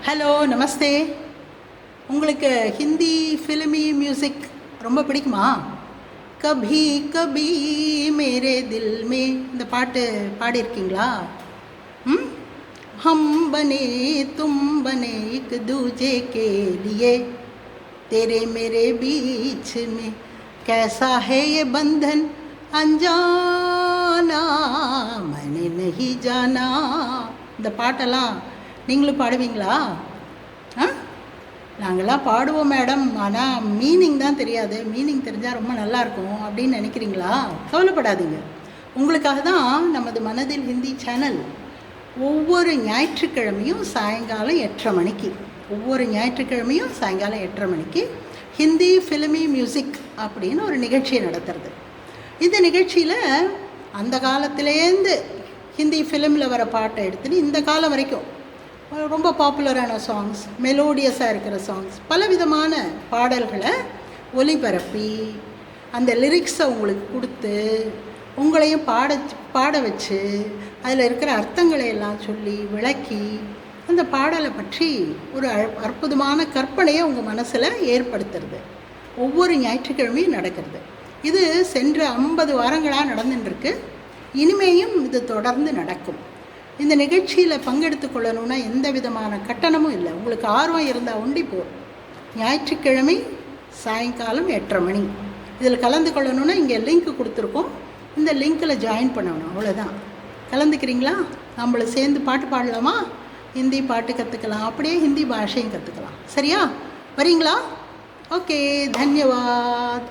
Hello, நமஸ்தே. உங்களுக்கு Hindi filmy music ரொம்ப பிடிக்குமா? கபி கபி மேரே தில் மே இந்த பாட்டு பாடியிருக்கீங்களா? ம் ஹம் பனே தும் பனே இக் தூஜே கே லியே तेरे मेरे बीच में कैसा है ये बंधन अनजाना मैंने नहीं जाना. இந்த பாட்டெல்லாம் நீங்களும் பாடுவீங்களா? நாங்கள்லாம் பாடுவோம் மேடம், ஆனால் மீனிங் தான் தெரியாது. மீனிங் தெரிஞ்சால் ரொம்ப நல்லாயிருக்கும் அப்படின்னு நினைக்கிறீங்களா? கவலைப்படாதீங்க. உங்களுக்காக தான் நமது மனதில் ஹிந்தி சேனல் ஒவ்வொரு ஞாயிற்றுக்கிழமையும் சாயங்காலம் 8:30 மணிக்கு ஹிந்தி ஃபிலிமி மியூசிக் அப்படின்னு ஒரு நிகழ்ச்சியை நடத்துறது. இந்த நிகழ்ச்சியில் அந்த காலத்திலேருந்து ஹிந்தி ஃபிலிமில் வர பாட்டை எடுத்துன்னு இந்த காலம் வரைக்கும் ரொம்ப பாப்புலரான சாங்ஸ், மெலோடியஸாக இருக்கிற சாங்ஸ், பலவிதமான பாடல்களை ஒலிபரப்பி அந்த லிரிக்ஸை உங்களுக்கு கொடுத்து உங்களையும் பாட வச்சு அதில் இருக்கிற அர்த்தங்களை எல்லாம் சொல்லி விளக்கி அந்த பாடலை பற்றி ஒரு அற்புதமான கற்பனையை உங்கள் மனசில் ஏற்படுத்துறது ஒவ்வொரு ஞாயிற்றுக்கிழமையும் நடக்கிறது. இது சென்ற 50 வாரங்களாக நடந்துட்டுருக்கு. இனிமேயும் இது தொடர்ந்து நடக்கும். இந்த நிகழ்ச்சியில் பங்கெடுத்து கொள்ளணுன்னா எந்த விதமான கட்டணமும் இல்லை. உங்களுக்கு ஆர்வம் இருந்தால் ஒண்டி போகும். ஞாயிற்றுக்கிழமை சாயங்காலம் 8:30 மணி. இதில் கலந்து கொள்ளணுன்னா இங்கே லிங்க் கொடுத்துருக்கோம். இந்த லிங்க்கில் ஜாயின் பண்ணணும், அவ்வளோதான். கலந்துக்கிறீங்களா? நம்மளை சேர்ந்து பாட்டு பாடலாமா? ஹிந்தி பாட்டு கற்றுக்கலாம், அப்படியே ஹிந்தி பாஷையும் கற்றுக்கலாம். சரியா? வரீங்களா? ஓகே, தன்யவாத்.